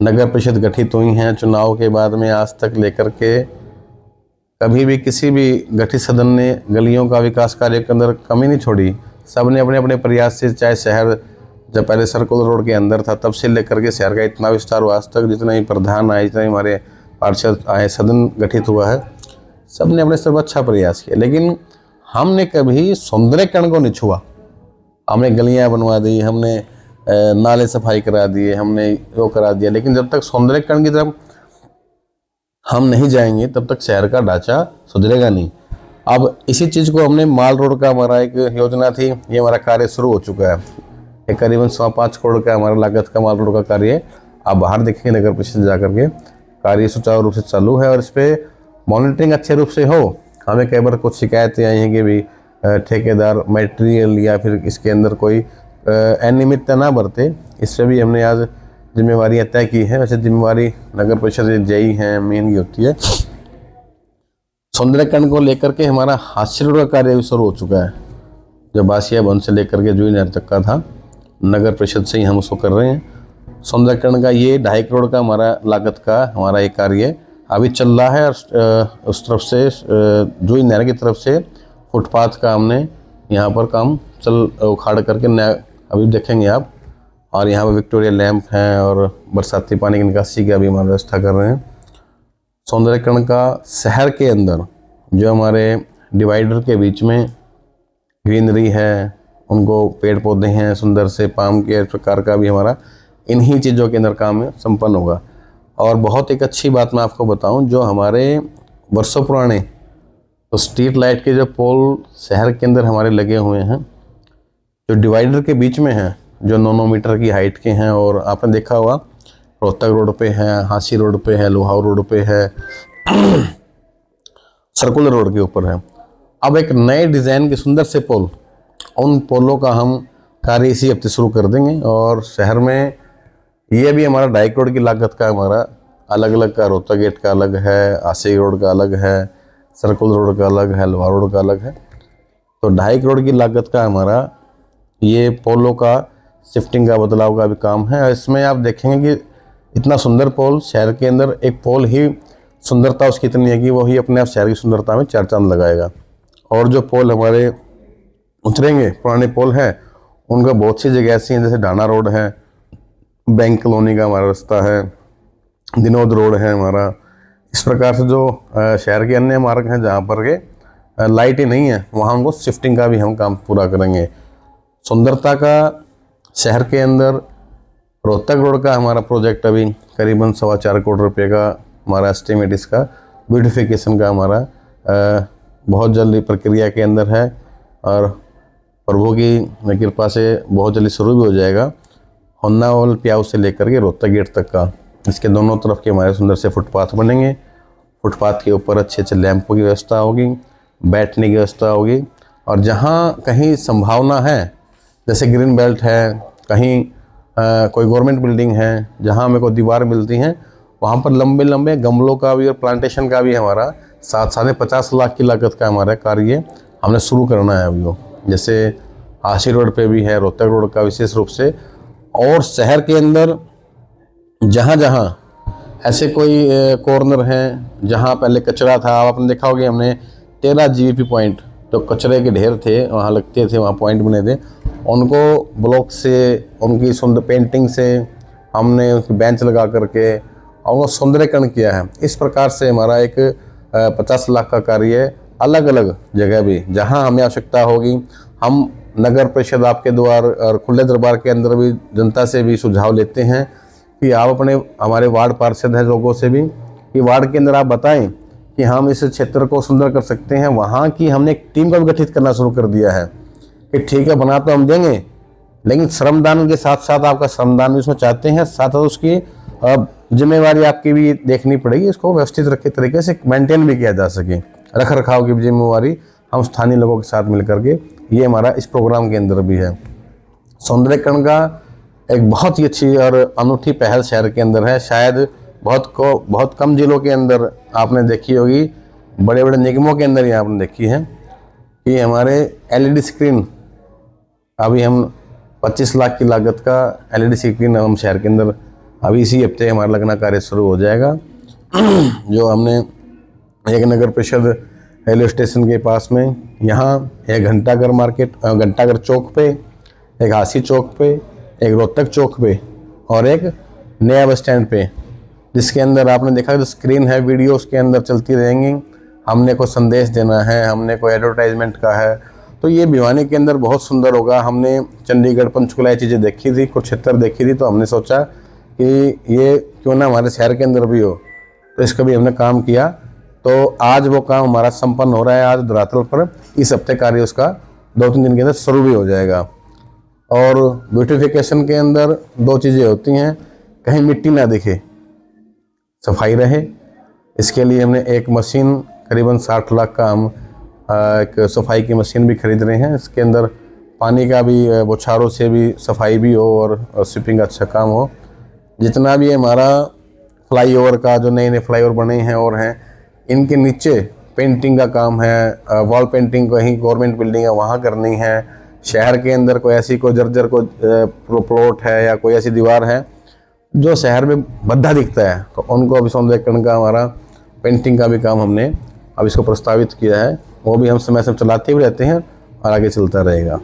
नगर परिषद गठित हुई हैं चुनाव के बाद में आज तक लेकर के कभी भी किसी भी गठित सदन ने गलियों का विकास कार्य के अंदर कमी नहीं छोड़ी। सब ने अपने अपने प्रयास से, चाहे शहर जब पहले सर्कुलर रोड के अंदर था तब से लेकर के शहर का इतना विस्तार हुआ आज तक, जितने भी प्रधान आए, जितने हमारे पार्षद आए, सदन गठित हुआ है, सब ने अपने स्तर पर अच्छा प्रयास किया। लेकिन हमने कभी सौंदर्यीकरण को नहीं छुआ। हमने गलियां बनवा दी, हमने नाले सफाई करा दिए, हमने वो करा दिया, लेकिन जब तक सौंदर्यीकरण की तरफ हम नहीं जाएंगे तब तक शहर का ढांचा सुधरेगा नहीं। अब इसी चीज़ को हमने माल रोड का, हमारा एक योजना थी, ये हमारा कार्य शुरू हो चुका है। एक करीबन 5.25 करोड़ का हमारा लागत का माल रोड का कार्य आप बाहर देखेंगे नगर परिषद जा करके कार्य सुचारू रूप से चालू है और इस पर मॉनिटरिंग अच्छे रूप से हो। हमें कई बार कुछ शिकायतें आई हैं कि भी ठेकेदार मटेरियल या फिर इसके अंदर कोई अनियमितता ना बरते, इस पर भी हमने आज जिम्मेवारियाँ तय की हैं। वैसे जिम्मेवारी नगर परिषद जेई हैं मेन की होती है। सौंदर्यीकरण को लेकर के हमारा हास्य रोड का कार्य भी शुरू हो चुका है, जो बासिया भवन से लेकर के जूही नहर तक का था, नगर परिषद से ही हम उसको कर रहे हैं। सौंदर्यीकरण का ये 2.5 करोड़ का हमारा लागत का हमारा ये कार्य अभी चल रहा है और उस तरफ से जूही नहर की तरफ से फुटपाथ का हमने यहाँ पर काम उखाड़ करके नया अभी देखेंगे आप। और यहाँ पर विक्टोरिया लैंप हैं और बरसाती पानी की निकासी की अभी हमारी व्यवस्था कर रहे हैं। सौंदर्यीकरण का शहर के अंदर जो हमारे डिवाइडर के बीच में ग्रीनरी है, उनको पेड़ पौधे हैं सुंदर से पाम के प्रकार का भी हमारा इन्हीं चीज़ों के अंदर काम संपन्न होगा। और बहुत एक अच्छी बात मैं आपको बताऊं, जो हमारे वर्षों पुराने तो स्ट्रीट लाइट के जो पोल शहर के अंदर हमारे लगे हुए हैं, जो डिवाइडर के बीच में हैं, जो 9-9 मीटर की हाइट के हैं, और आपने देखा होगा रोहतक रोड पे है, हांसी रोड पे है, लोहाऊ रोड पे है, सर्कुलर रोड के ऊपर है। अब एक नए डिज़ाइन के सुंदर से पोल, उन पोलों का हम कार्य इसी हफ्ते शुरू कर देंगे। और शहर में ये भी हमारा 2.5 करोड़ की लागत का हमारा अलग अलग का, रोहतक गेट का अलग है, आसी रोड का अलग है, सर्कुलर रोड का अलग है, लोहाऊ रोड का अलग है। तो 2.5 करोड़ की लागत का हमारा ये पोलों का शिफ्टिंग का बदलाव का भी काम है। इसमें आप देखेंगे कि इतना सुंदर पोल शहर के अंदर, एक पोल ही सुंदरता उसकी इतनी है कि वो ही अपने आप शहर की सुंदरता में 4 चांद लगाएगा। और जो पोल हमारे उतरेंगे, पुराने पोल हैं, उनका बहुत सी जगह ऐसी हैं, जैसे डाना रोड है, बैंक कॉलोनी का हमारा रास्ता है, दिनोद रोड है हमारा। इस प्रकार से जो शहर के अन्य मार्ग हैं जहाँ पर के लाइटें नहीं है, वहाँ उनको शिफ्टिंग का भी हम काम पूरा करेंगे। सुंदरता का शहर के अंदर रोहतक रोड का हमारा प्रोजेक्ट अभी करीबन 4.25 करोड़ रुपए का हमारा एस्टिमेट, इसका ब्यूटिफिकेशन का हमारा बहुत जल्दी प्रक्रिया के अंदर है और प्रभु की कृपा से बहुत जल्दी शुरू भी हो जाएगा। होन्नावल प्याऊ से लेकर के रोहतक गेट तक का, इसके दोनों तरफ के हमारे सुंदर से फुटपाथ बनेंगे। फुटपाथ के ऊपर अच्छे अच्छे लैंपों की व्यवस्था होगी, बैठने की व्यवस्था होगी। और जहाँ कहीं संभावना है, जैसे ग्रीन बेल्ट है, कहीं कोई गवर्नमेंट बिल्डिंग है जहाँ हमें कोई दीवार मिलती हैं, वहाँ पर लंबे लंबे गमलों का भी और प्लांटेशन का भी हमारा 50 लाख की लागत का हमारा कार्य हमने शुरू करना है अभी। वो जैसे आशी रोड पे भी है, रोहतक रोड का विशेष रूप से। और शहर के अंदर जहाँ जहाँ ऐसे कोई कॉर्नर हैं जहाँ पहले कचरा था, आपने देखा होगा हमने 13 GVP पॉइंट जो कचरे के ढेर थे वहाँ लगते थे, वहाँ पॉइंट बने थे, उनको ब्लॉक से, उनकी सुंदर पेंटिंग से हमने उनकी बेंच लगा करके और उनको सौंदर्यीकरण किया है। इस प्रकार से हमारा एक 50 लाख का कार्य अलग अलग जगह भी जहां हमें आवश्यकता होगी, हम नगर परिषद आपके द्वार और खुले दरबार के अंदर भी जनता से भी सुझाव लेते हैं कि आप अपने हमारे वार्ड पार्षद हैं लोगों से भी कि वार्ड के अंदर आप बताएं कि हम इस क्षेत्र को सुंदर कर सकते हैं। वहाँ की हमने एक टीम का भी गठित करना शुरू कर दिया है कि ठीक है बना तो हम देंगे, लेकिन श्रमदान के साथ साथ आपका श्रमदान भी उसमें चाहते हैं, साथ साथ उसकी जिम्मेवारी आपकी भी देखनी पड़ेगी, इसको व्यवस्थित रखे तरीके से मेंटेन भी किया जा सके। रख रखाव की जिम्मेवारी हम स्थानीय लोगों के साथ मिलकर के, ये हमारा इस प्रोग्राम के अंदर भी है। सौंदर्यीकरण का एक बहुत ही अच्छी और अनूठी पहल शहर के अंदर है। शायद बहुत कम जिलों के अंदर आपने देखी होगी, बड़े बड़े निगमों के अंदर ही आपने देखी है कि हमारे LED स्क्रीन, अभी हम 25 लाख की लागत का LED स्क्रीन हम शहर के अंदर अभी इसी हफ्ते हमारा लगना कार्य शुरू हो जाएगा। जो हमने एक नगर परिषद रेलवे स्टेशन के पास में, यहाँ एक घंटाघर मार्केट, घंटाघर चौक पे, एक हासी चौक पे, एक रोहतक चौक पे और एक नया बस स्टैंड पे, जिसके अंदर आपने देखा जो स्क्रीन है वीडियो उसके अंदर चलती रहेंगी। हमने कोई संदेश देना है, हमने कोई एडवर्टाइजमेंट का है, तो ये भिवानी के अंदर बहुत सुंदर होगा। हमने चंडीगढ़ पंचकुला ये चीज़ें देखी थी, कुरुक्षेत्र देखी थी, तो हमने सोचा कि ये क्यों ना हमारे शहर के अंदर भी हो, तो इसका भी हमने काम किया। तो आज वो काम हमारा संपन्न हो रहा है, आज धरातल पर। इस हफ्ते कार्य उसका 2-3 दिन के अंदर शुरू भी हो जाएगा। और ब्यूटिफिकेशन के अंदर 2 चीज़ें होती हैं, कहीं मिट्टी ना दिखे, सफाई रहे। इसके लिए हमने एक मशीन करीबन 60 लाख का हम एक सफाई की मशीन भी खरीद रहे हैं। इसके अंदर पानी का भी बौछारों से भी सफाई भी हो और स्वीपिंग का अच्छा काम हो। जितना भी हमारा फ्लाईओवर का, जो नए नए फ्लाईओवर बने हैं और हैं, इनके नीचे पेंटिंग का काम है, वॉल पेंटिंग कहीं गवर्नमेंट बिल्डिंग है वहाँ करनी है। शहर के अंदर कोई ऐसी कोई जर्जर को प्लॉट है या कोई ऐसी दीवार है जो शहर में भद्दा दिखता है, तो उनको अभी सौंदर्यीकरण का हमारा पेंटिंग का भी काम हमने अब इसको प्रस्तावित किया है। वो भी हम समय से चलाते भी रहते हैं और आगे चलता रहेगा।